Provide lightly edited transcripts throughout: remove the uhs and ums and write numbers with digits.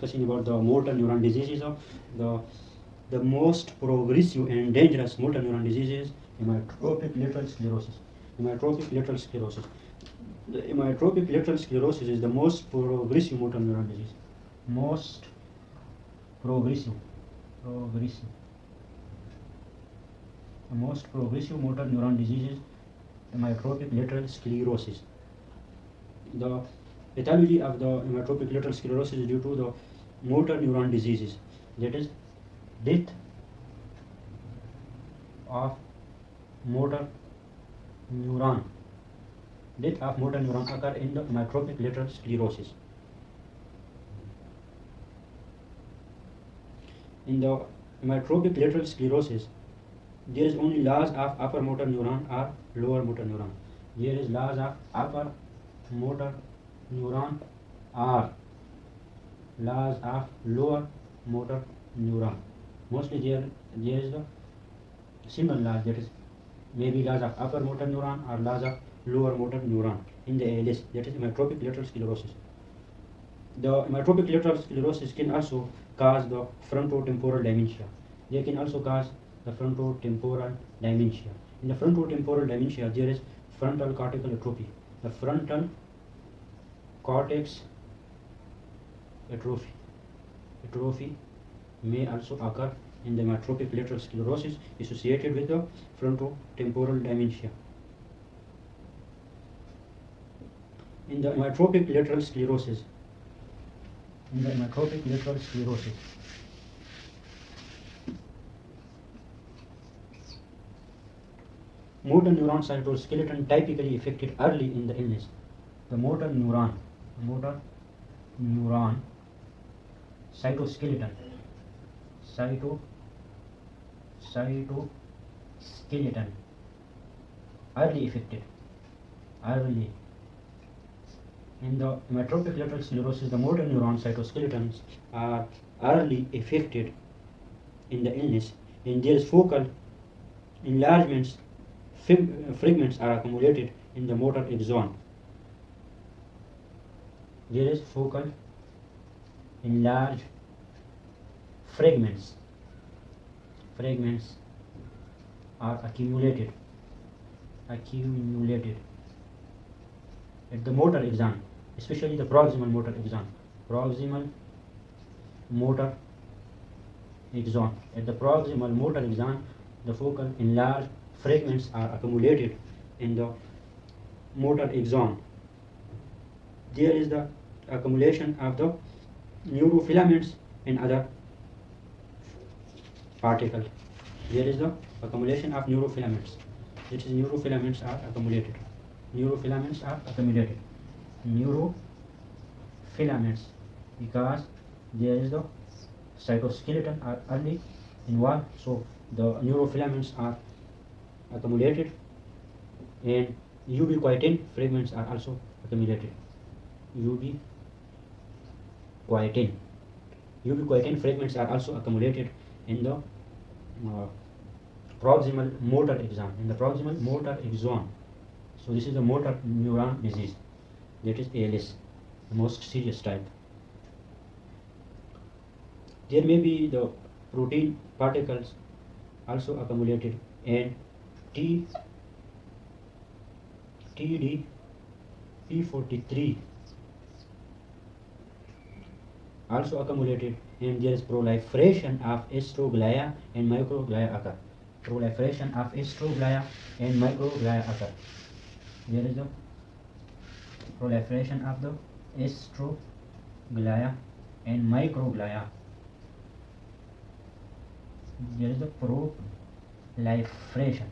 Discussing about the motor neuron diseases of the most progressive and dangerous motor neuron disease is amyotrophic lateral sclerosis. Amyotrophic lateral sclerosis. The amyotrophic lateral sclerosis is the most progressive motor neuron disease. Most progressive. The most progressive motor neuron disease is amyotrophic lateral sclerosis. The pathology of the amyotrophic lateral sclerosis is due to the motor neuron diseases, that is death of motor neuron. Death of motor neuron occur in the amyotrophic lateral sclerosis. In the amyotrophic lateral sclerosis, there is only loss of upper motor neuron or lower motor neuron. There is loss of upper motor neuron or loss of lower motor neuron. Mostly there is the single loss, that is maybe loss of upper motor neuron or loss of lower motor neuron in the ALS, that is amyotrophic lateral sclerosis. The amyotrophic lateral sclerosis can also cause the frontotemporal dementia. They can also cause the frontotemporal dementia. In the frontotemporal dementia, there is frontal cortical atrophy. The frontal cortex atrophy may also occur in the amyotrophic lateral sclerosis associated with the frontotemporal dementia. In the amyotrophic lateral sclerosis, motor neuron cytoskeleton typically affected early in the illness. The motor neuron cytoskeleton early affected. In the amyotrophic lateral sclerosis, the motor neuron cytoskeletons are early affected in the illness, and there is focal enlargements. Fragments are accumulated in the motor axon. There is focal enlarged fragments are accumulated at the motor axon, especially the proximal motor axon. At the proximal motor axon, the focal enlarged fragments are accumulated in the motor axon. There is the accumulation of the neurofilaments and other particles. There is the accumulation of neurofilaments. That is, neurofilaments are accumulated. Because there is the cytoskeleton are early involved, so the neurofilaments are accumulated, and ubiquitin fragments are also accumulated. Ubiquitin fragments are also accumulated in the proximal motor axon. So this is the motor neuron disease, that is ALS, the most serious type. There may be the protein particles also accumulated, and TDP43 also accumulated, and there is proliferation of astroglia and microglia occur. There is the proliferation of the astroglia and microglia. There is the proliferation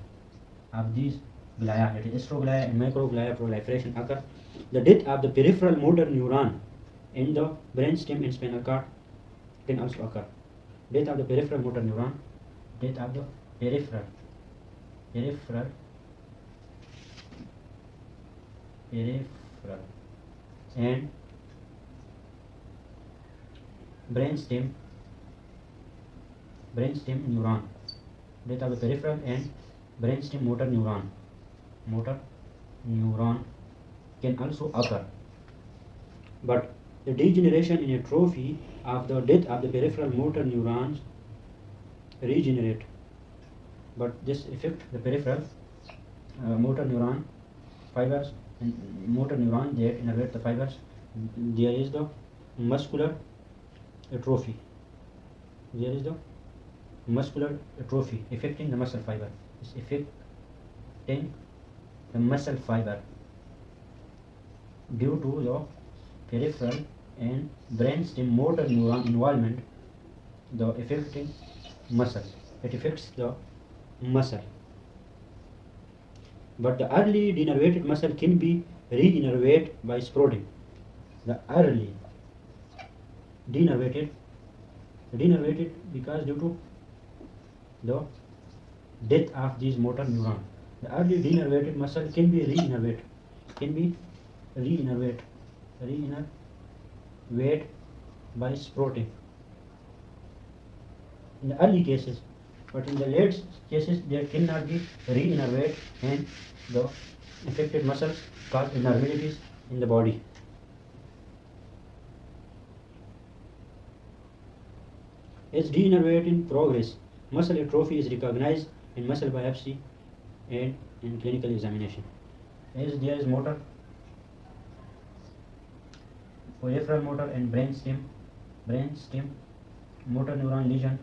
of these glia, that is astroglia and microglia proliferation occur. The death of the peripheral motor neuron in the brainstem and spinal cord can also occur. Death of the peripheral motor neuron, and brainstem neuron. Death of the peripheral and brainstem motor neuron can also occur, but The degeneration in atrophy of the death of the peripheral motor neurons regenerate, but this affect the peripheral motor neuron fibers and motor neuron that innervate the fibers. There is the muscular atrophy. There is the muscular atrophy affecting the muscle fiber. It's affecting the muscle fiber due to the peripheral and brainstem motor neuron involvement. The affecting muscle, it affects the muscle. But the early denervated muscle can be re-innervated by sprouting. The early denervated because due to the death of these motor neurons. The early denervated muscle can be re-innervated by sprouting in the early cases, but in the late cases they cannot be re-innervated and the affected muscles cause abnormalities in the body. As denervating progress, muscle atrophy is recognized in muscle biopsy and in clinical examination. As there is motor, peripheral motor and brainstem motor neuron lesion,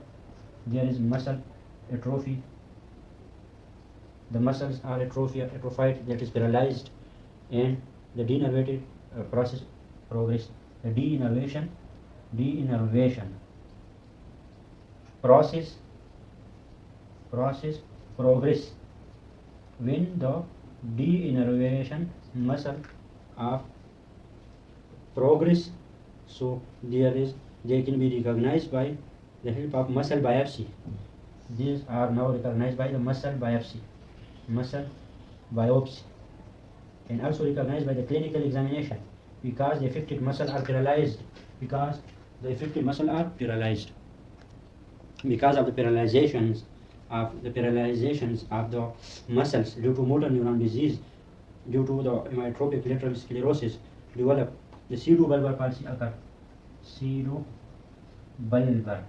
there is muscle atrophy. The muscles are atrophied, that is paralyzed, and the denervated process progress. The denervation process progress when the denervation muscle of progress. So they can be recognized by the help of muscle biopsy. These are now recognized by the muscle biopsy, and also recognized by the clinical examination because the affected muscle are paralyzed. Because of the paralyzations of the muscles due to motor neuron disease, due to the amyotrophic lateral sclerosis, develop the pseudobulbar palsy occur. Pseudobulbar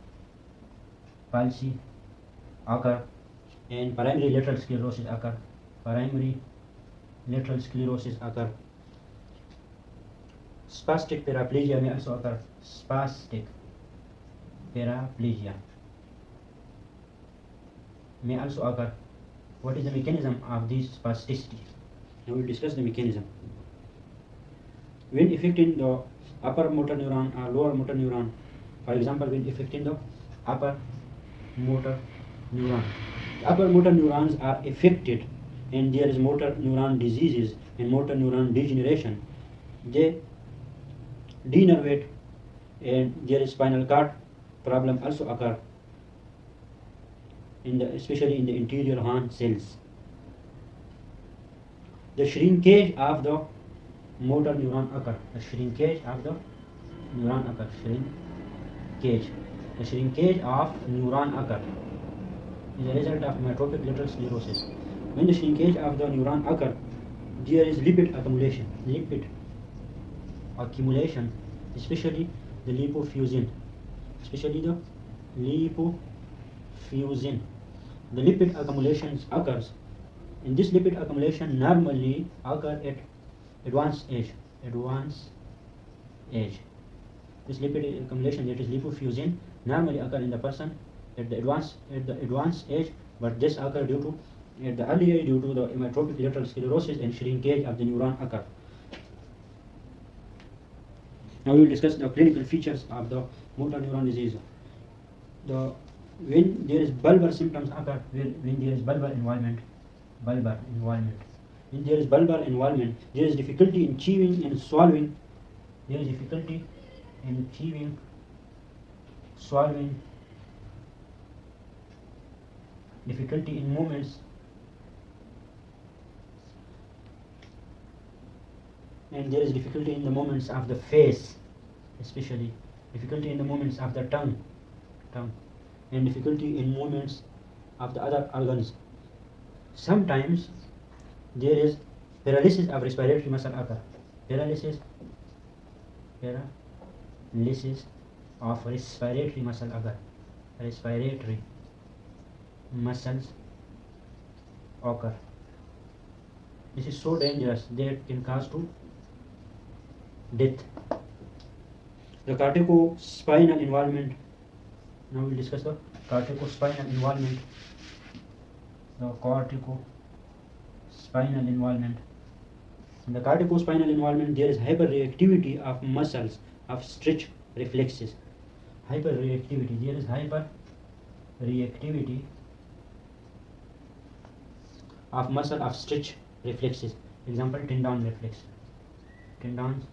palsy occur and primary lateral sclerosis occur. Spastic paraplegia may also occur. Spastic paraplegia may also occur. What is the mechanism of this spasticity? Now we will discuss the mechanism. When affecting the upper motor neuron or lower motor neuron, for example, when affecting the upper motor neuron, the upper motor neurons are affected and there is motor neuron diseases and motor neuron degeneration. They denervate and there is spinal cord problem also occur, especially in the interior horn cells. The shrinkage of the motor neuron occur. The shrinkage of neuron occur is a result of amyotrophic lateral sclerosis. When the shrinkage of the neuron occur, there is lipid accumulation, especially the lipofuscin. The lipid accumulations occurs, and this lipid accumulation normally occur at advanced age. This lipid accumulation, that is lipofuscin, normally occur in the person at the advanced age, but this occur at the early age due to the amyotrophic lateral sclerosis and shrinkage of the neuron occur. Now we will discuss the clinical features of the motor neuron disease. When there is bulbar symptoms occur, when there is bulbar involvement. When there is bulbar involvement, there is difficulty in chewing and swallowing. Difficulty in movements, and there is difficulty in the movements of the face, especially difficulty in the movements of the tongue, and difficulty in movements of the other organs. Sometimes there is paralysis of respiratory muscle occur. lysis of respiratory muscle occur. Respiratory muscles occur. This is so dangerous that it can cause to death. The corticospinal involvement. Now we'll discuss the corticospinal involvement. The corticospinal involvement. In the corticospinal involvement, there is hyperreactivity of muscles of stretch reflexes. Hyperreactivity. There is hyperreactivity of muscle of stretch reflexes. Example, tendon reflex. Tendon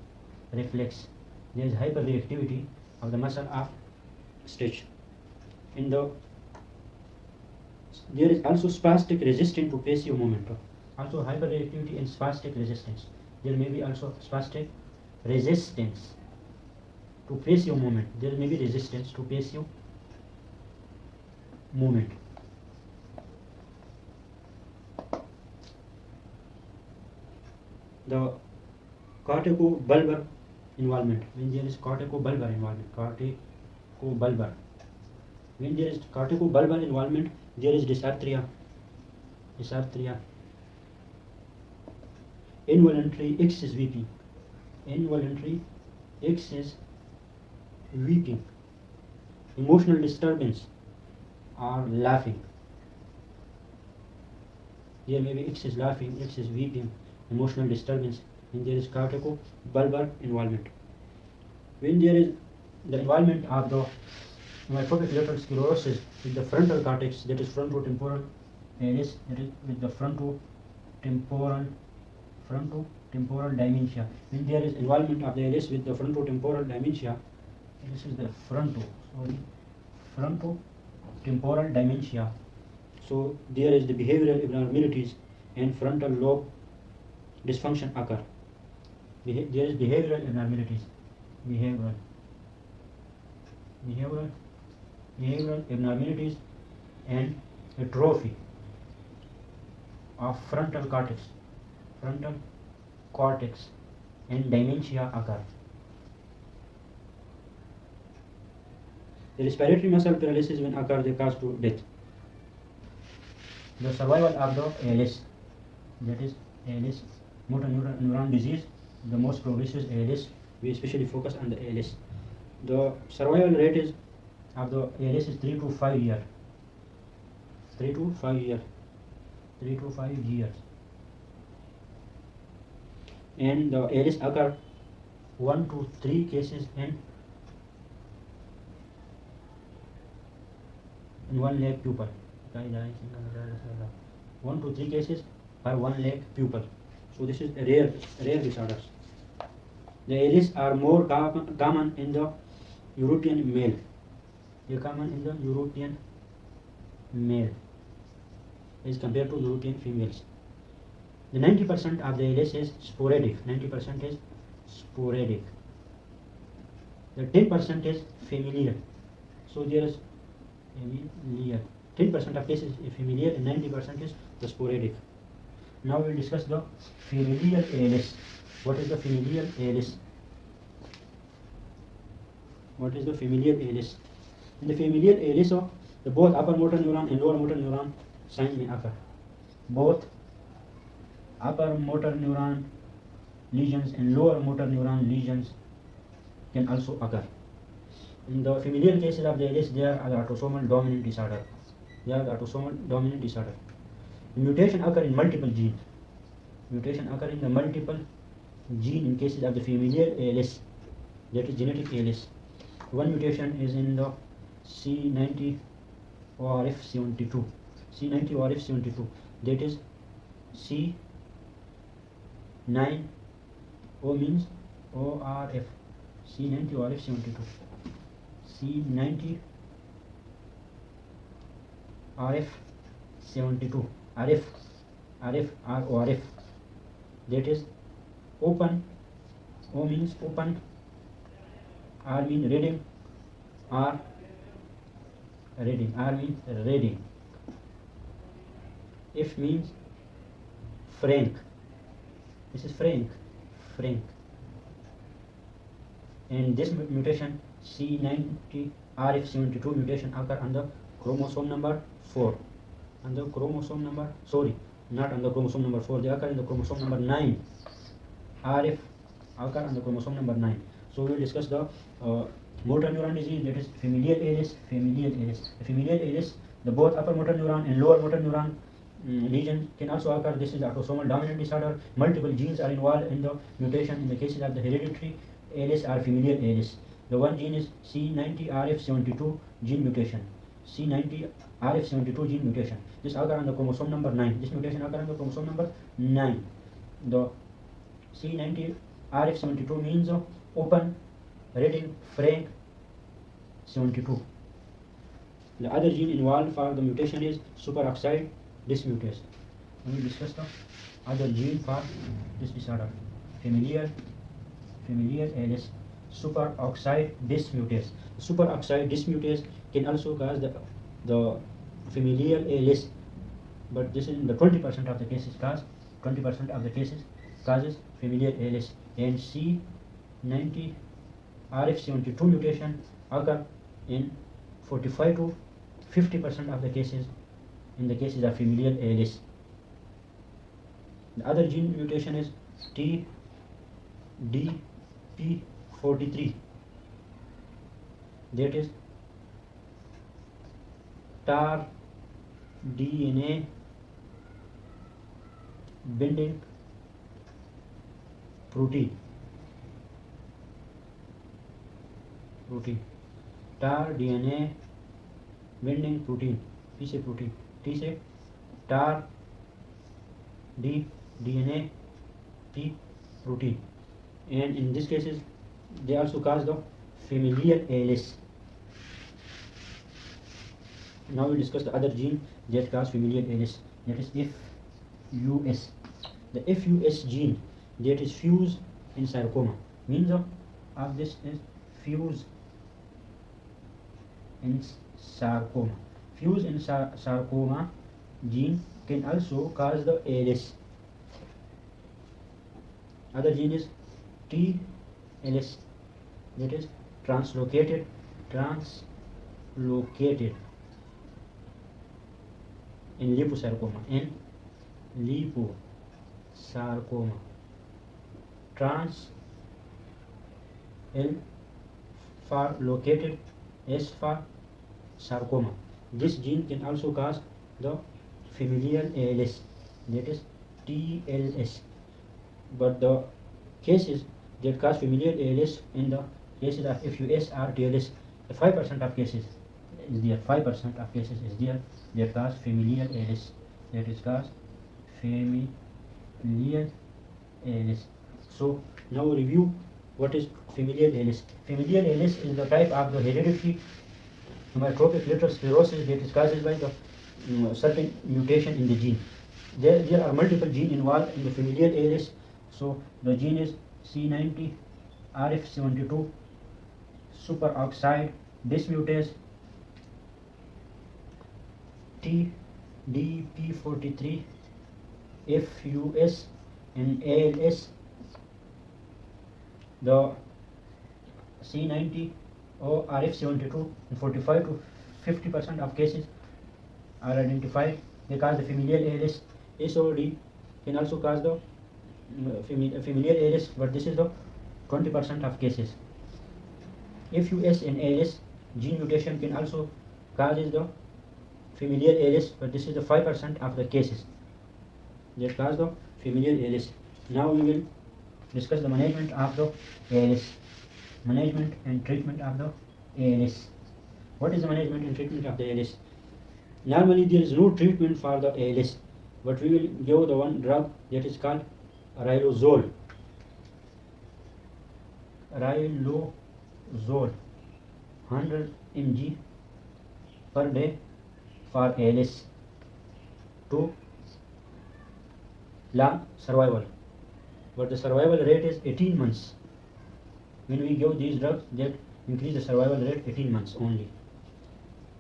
reflex. There is hyperreactivity of the muscle of stretch. There is also spastic resistance to passive movement. Also hyperreactivity and spastic resistance. There may be also spastic resistance to passive movement. There may be resistance to passive movement. The corticobulbar involvement. When there is corticobulbar involvement, when there is corticobulbar involvement, there is dysarthria, involuntary excess weeping, emotional disturbance or laughing. There may be excess laughing, excess weeping, emotional disturbance when there is corticobulbar involvement. When there is the involvement of the amyotrophic lateral sclerosis with the frontal cortex, that is frontotemporal ALS, that is with the frontotemporal dementia. When there is involvement of the ALS with the frontotemporal dementia, this is the frontotemporal dementia. So there is the behavioral abnormalities and frontal lobe dysfunction occur. There is behavioral abnormalities, behavioral abnormalities and atrophy of frontal cortex and dementia occur. The respiratory muscle paralysis when occurs, they cause to death. The survival of the ALS, that is ALS, motor neuron disease, the most progressive ALS. We especially focus on the ALS. The survival rate is of the ALS is 3 to 5 years. 3 to 5 years. And the ALS occur 1 to 3 cases in 1 lakh pupil. 1 to 3 cases per 1 lakh pupil. So this is a rare disorders. The ALS are more common in the European male. They are common in the European male as compared to European females. The 90% of the ALS is sporadic. 90% is sporadic. The 10% is familial. So there is familial. 10% of cases is familial and 90% is the sporadic. Now we will discuss the familial ALS. What is the familial ALS? What is the familial ALS? In the familial ALS, the both upper motor neuron and lower motor neuron sign may occur. Both upper motor neuron lesions and lower motor neuron lesions can also occur. In the familial cases of the ALS, there are the autosomal dominant disorder. The mutation occur in multiple genes. In cases of the familial ALS, that is genetic ALS. One mutation is in the C90ORF72. C90ORF72. That is C9O means ORF. C90ORF72. C90ORF72. RF or ORF. That is open. O means open. R means reading. R means reading. F means frank. This is frank. and this mutation C90RF72 mutation occur on the chromosome number 4. On the chromosome number, sorry, not on the chromosome number 4, they occur in the chromosome number 9. RF occur on the chromosome number 9. So we will discuss the motor neuron disease, that is familial ALS. Familial ALS. The familial ALS, the both upper motor neuron and lower motor neuron lesion can also occur. This is autosomal dominant disorder. Multiple genes are involved in the mutation. In the cases of the hereditary ALS or familial ALS, the one gene is C90RF72 gene mutation. C90RF72 gene mutation. This occur on the chromosome number 9. This mutation occur on the chromosome number 9. The C90RF72 means open reading frank 72. The other gene involved for the mutation is superoxide dismutase. We will discuss the other gene for this disorder. Familial ALS, superoxide dismutase. Superoxide dismutase can also cause the familial ALS, but this is in the 20% of the cases causes familial ALS. And C90RF72 mutation occur in 45 to 50% of the cases in the cases of familial ALS. The other gene mutation is TDP43, that is TAR DNA binding protein. TAR DNA binding protein. P से protein, T से TAR, D DNA, P protein. And in these cases they also cause the familial ALS. Now we discuss the other gene that cause familial ALS, that is FUS. The FUS gene that is fused in sarcoma. Means of this is fuse in sarcoma. Fuse in sarcoma gene can also cause the ALS. Other gene is TLS, that is translocated in liposarcoma. Trans L for located, S for sarcoma. This gene can also cause the familial ALS, that is TLS. But the cases that cause familial ALS in the cases of FUS or TLS, 5% of cases is there. 5% of cases is there that cause familial ALS. That is cause familial ALS. So now review what is familial ALS. Familial ALS is the type of the hereditary amyotrophic lateral sclerosis that is caused by the certain mutation in the gene. There are multiple genes involved in the familial ALS. So the gene is C90RF72 superoxide dismutase, TDP43, FUS, and ALS. The C90 or RF72 in 45 to 50% of cases are identified. They cause the familial ALS. SOD can also cause the familial ALS, but this is the 20% of cases. FUS and ALS gene mutation can also causes the familial ALS, but this is the 5% of the cases that cause the familial ALS. Now we will discuss the management of the ALS. Management and treatment of the ALS. What is the management and treatment of the ALS? Normally there is no treatment for the ALS, but we will give the one drug that is called riluzole. 100 mg per day for ALS to long survival, but the survival rate is 18 months. When we give these drugs, that increase the survival rate 18 months only.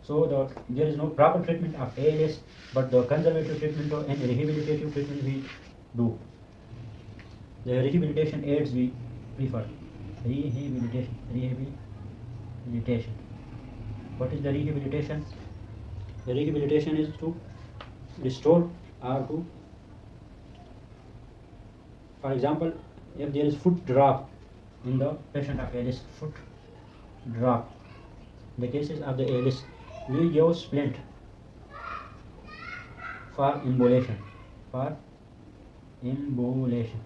So there is no proper treatment of ALS, but the conservative treatment and rehabilitative treatment we do. The rehabilitation aids we prefer. Rehabilitation. What is the rehabilitation? The rehabilitation is to restore or to, for example, if there is foot drop in the patient of ALS, foot drop, the cases of the ALS, we give splint for embolation. For embolation.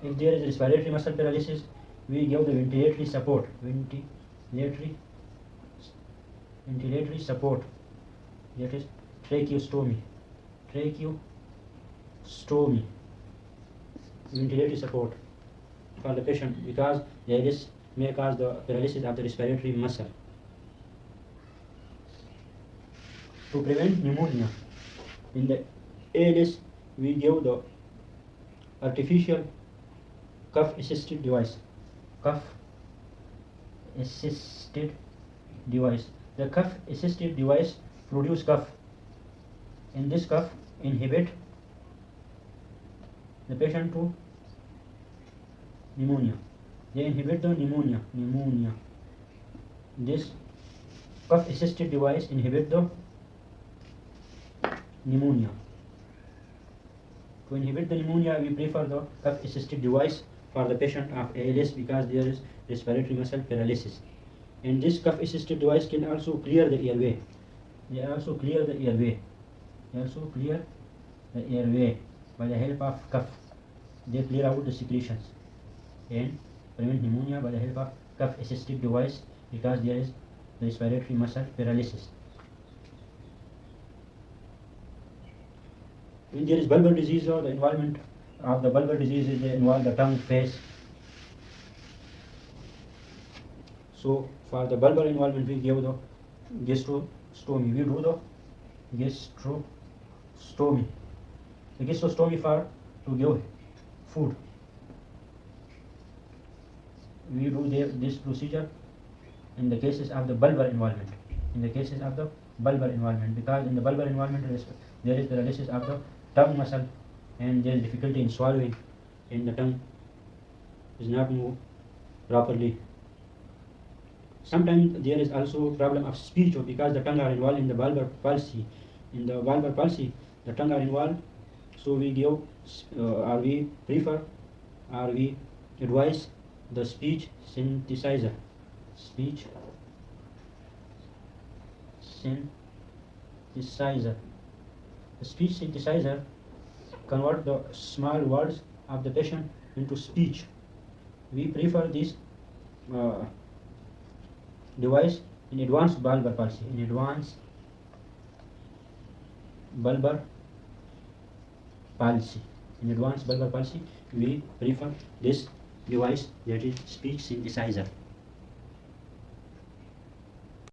If there is respiratory muscle paralysis, we give the ventilatory support. Ventilatory support. That is tracheostomy. Ventilatory support for the patient because ALS may cause the paralysis of the respiratory muscle. To prevent pneumonia, in the ALS, we give the artificial cuff assisted device. The cuff assisted device produce cuff. In this cuff inhibit the patient to pneumonia. They inhibit the pneumonia. This cuff assisted device inhibit the pneumonia. To inhibit the pneumonia, we prefer the cuff assisted device for the patient of ALS because there is respiratory muscle paralysis. And this cuff assisted device can also clear the airway. They also clear the airway. By the help of cuff. They clear out the secretions and prevent pneumonia by the help of cuff assisted device because there is respiratory muscle paralysis. When there is bulbar disease or the involvement of the bulbar disease is involve the tongue, face. So for the bulbar involvement, we give the gastrostomy. We do the gastrostomy. The gastrostomy for to give food. We do this procedure in the cases of the bulbar involvement. Because in the bulbar involvement there is paralysis of the tongue muscle and there is difficulty in swallowing and the tongue is not move properly. Sometimes there is also problem of speech because the tongue are involved in the bulbar palsy. In the bulbar palsy, the tongue are involved, so we give or we prefer or we advise the speech synthesizer. The speech synthesizer convert the small words of the patient into speech. We prefer this device in advanced bulbar palsy. In advanced bulbar palsy, we prefer this device, that is speech synthesizer.